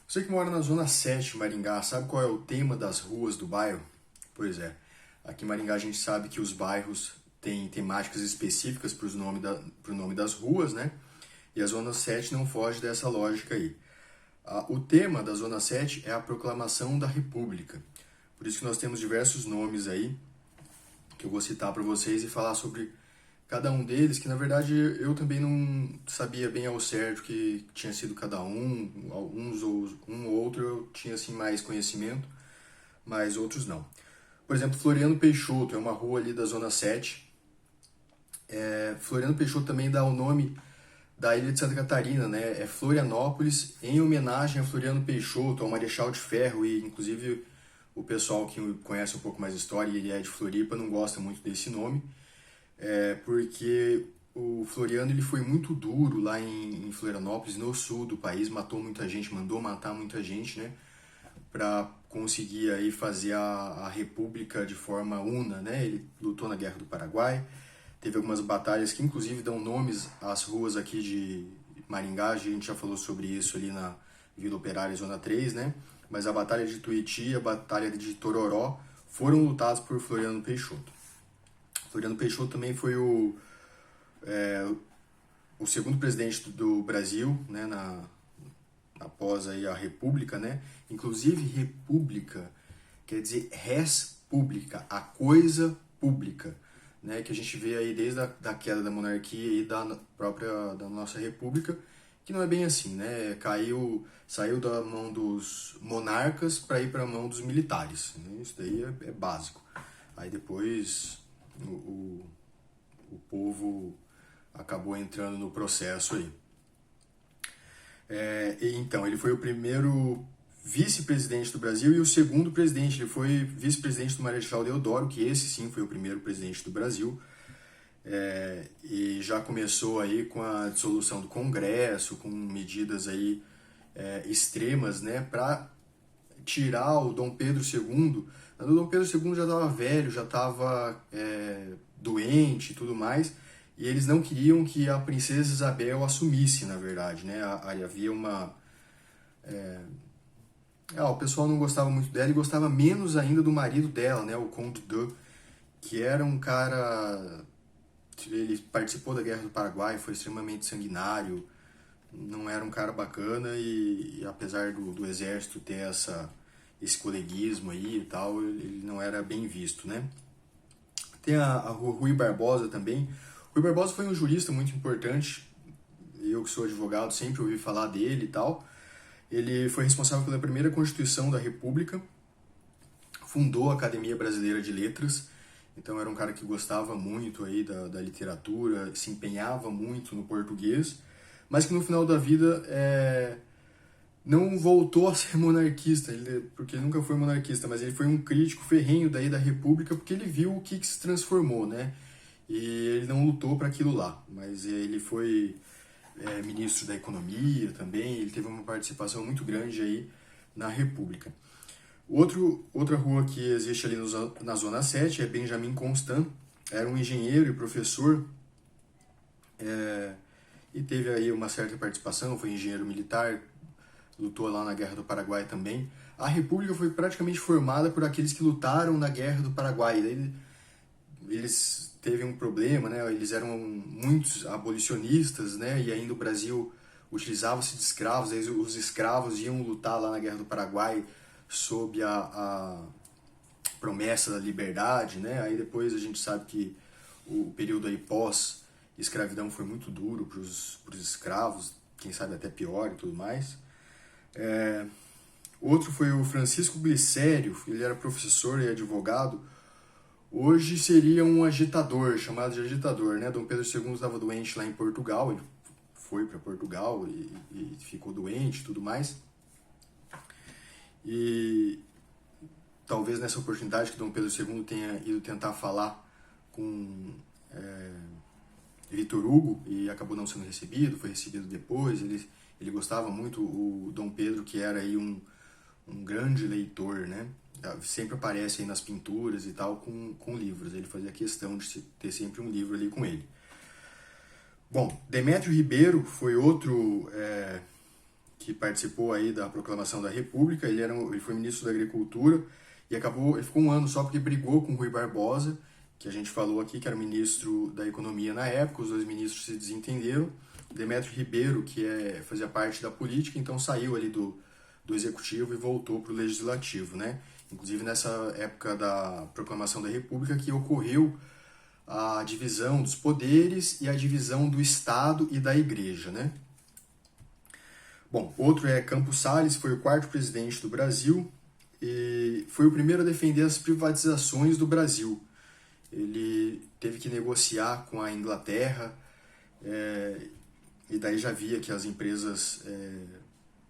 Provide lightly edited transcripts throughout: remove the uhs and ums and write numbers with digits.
Você que mora na Zona 7, Maringá, sabe qual é o tema das ruas do bairro? Pois é, aqui em Maringá a gente sabe que os bairros têm temáticas específicas para o nome das ruas, né? E a Zona 7 não foge dessa lógica aí. O tema da Zona 7 é a proclamação da República. Por isso que nós temos diversos nomes aí que eu vou citar para vocês e falar sobre cada um deles, que na verdade eu também não sabia bem ao certo que tinha sido cada um, alguns ou um ou outro eu tinha assim mais conhecimento, mas outros não. Por exemplo, Floriano Peixoto é uma rua ali da Zona 7. Floriano Peixoto também dá o nome da ilha de Santa Catarina, né? É Florianópolis, em homenagem a Floriano Peixoto, ao Marechal de Ferro, e inclusive o pessoal que conhece um pouco mais a história e ele é de Floripa não gosta muito desse nome, porque o Floriano ele foi muito duro lá em Florianópolis, no sul do país, matou muita gente, mandou matar muita gente, né? Para conseguir aí fazer a república de forma una, né? Ele lutou na Guerra do Paraguai, teve algumas batalhas que inclusive dão nomes às ruas aqui de Maringá, a gente já falou sobre isso ali na Vila Operária Zona 3, né? Mas a Batalha de Tuiuti e a Batalha de Tororó foram lutadas por Floriano Peixoto. Floriano Peixoto também foi o segundo presidente do Brasil, né, após aí a República, né? Inclusive, República quer dizer res pública, a coisa pública, né? Que a gente vê aí desde a queda da monarquia e da nossa República, que não é bem assim, né? Saiu da mão dos monarcas para ir para a mão dos militares, né? Isso daí é básico. Aí depois o povo acabou entrando no processo aí. Então, ele foi o primeiro vice-presidente do Brasil e o segundo presidente. Ele foi vice-presidente do Marechal Deodoro, que esse sim foi o primeiro presidente do Brasil. E já começou aí com a dissolução do Congresso, com medidas aí extremas, né, para tirar o Dom Pedro II. O Dom Pedro II já estava velho, já estava doente e tudo mais, e eles não queriam que a princesa Isabel assumisse, na verdade, né? Havia uma... o pessoal não gostava muito dela e gostava menos ainda do marido dela, né? O Conde de, que era um cara... Ele participou da Guerra do Paraguai, foi extremamente sanguinário, não era um cara bacana e apesar do exército ter esse coleguismo aí e tal, ele não era bem visto, né? Tem a Rui Barbosa também. Rui Barbosa foi um jurista muito importante, eu que sou advogado sempre ouvi falar dele e tal. Ele foi responsável pela primeira Constituição da República, fundou a Academia Brasileira de Letras, então era um cara que gostava muito aí da literatura, se empenhava muito no português, mas que no final da vida não voltou a ser monarquista, porque ele nunca foi monarquista, mas ele foi um crítico ferrenho daí da República, porque ele viu o que se transformou, né? E ele não lutou para aquilo lá, mas ele foi ministro da Economia também, ele teve uma participação muito grande aí na República. Outra rua que existe ali na Zona 7 é Benjamin Constant, era um engenheiro e professor, e teve aí uma certa participação, foi engenheiro militar, lutou lá na Guerra do Paraguai também. A República foi praticamente formada por aqueles que lutaram na Guerra do Paraguai. Eles teve um problema, né? Eles eram muitos abolicionistas, né? E ainda o Brasil utilizava-se de escravos. Aí os escravos iam lutar lá na Guerra do Paraguai sob a promessa da liberdade, né? Aí depois a gente sabe que o período aí pós-escravidão foi muito duro para os escravos, quem sabe até pior e tudo mais. Outro foi o Francisco Glicério, ele era professor e advogado. Hoje seria um agitador, chamado de agitador, né? Dom Pedro II estava doente lá em Portugal, ele foi para Portugal e ficou doente e tudo mais. E talvez nessa oportunidade que Dom Pedro II tenha ido tentar falar com Vitor Hugo e acabou não sendo recebido, foi recebido depois. Ele gostava muito, o Dom Pedro, que era aí um grande leitor, né? Sempre aparece aí nas pinturas e tal com livros. Ele fazia questão de ter sempre um livro ali com ele. Bom, Demétrio Ribeiro foi outro que participou aí da proclamação da República. Ele foi ministro da Agricultura e ele ficou um ano só porque brigou com o Rui Barbosa, que a gente falou aqui, que era o ministro da Economia na época. Os dois ministros se desentenderam. Demétrio Ribeiro, que fazia parte da política, então saiu ali do Executivo e voltou para o Legislativo, né? Inclusive nessa época da proclamação da República que ocorreu a divisão dos poderes e a divisão do Estado e da Igreja, né? Bom, outro é Campos Salles, foi o quarto presidente do Brasil e foi o primeiro a defender as privatizações do Brasil. Ele teve que negociar com a Inglaterra, e daí já via que as empresas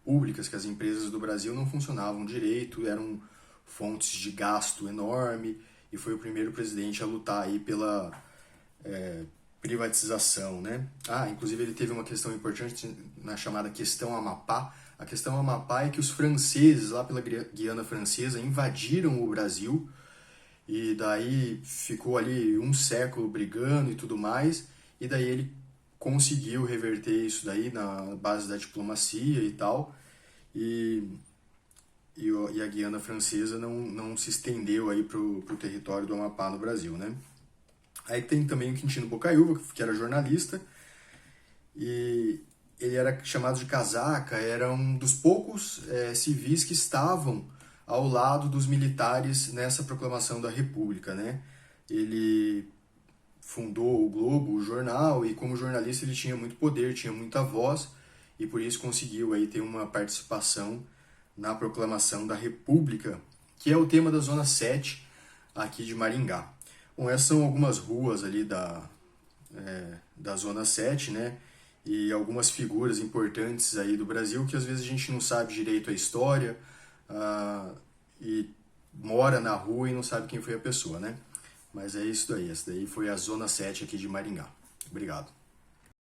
públicas, que as empresas do Brasil não funcionavam direito, eram fontes de gasto enorme, e foi o primeiro presidente a lutar aí pela privatização, né? Inclusive ele teve uma questão importante na chamada Questão Amapá. A Questão Amapá é que os franceses, lá pela Guiana Francesa, invadiram o Brasil, e daí ficou ali um século brigando e tudo mais, e daí ele conseguiu reverter isso daí na base da diplomacia e tal, e a Guiana Francesa não se estendeu aí pro território do Amapá no Brasil, né? Aí tem também o Quintino Bocaiúva, que era jornalista, e ele era chamado de casaca, era um dos poucos civis que estavam ao lado dos militares nessa proclamação da República, né? Ele fundou o Globo, o jornal, e como jornalista ele tinha muito poder, tinha muita voz, e por isso conseguiu aí ter uma participação na proclamação da República, que é o tema da Zona 7 aqui de Maringá. Bom, essas são algumas ruas ali da Zona 7, né? E algumas figuras importantes aí do Brasil que às vezes a gente não sabe direito a história, e mora na rua e não sabe quem foi a pessoa, né? Mas é isso daí. Essa daí foi a Zona 7 aqui de Maringá. Obrigado.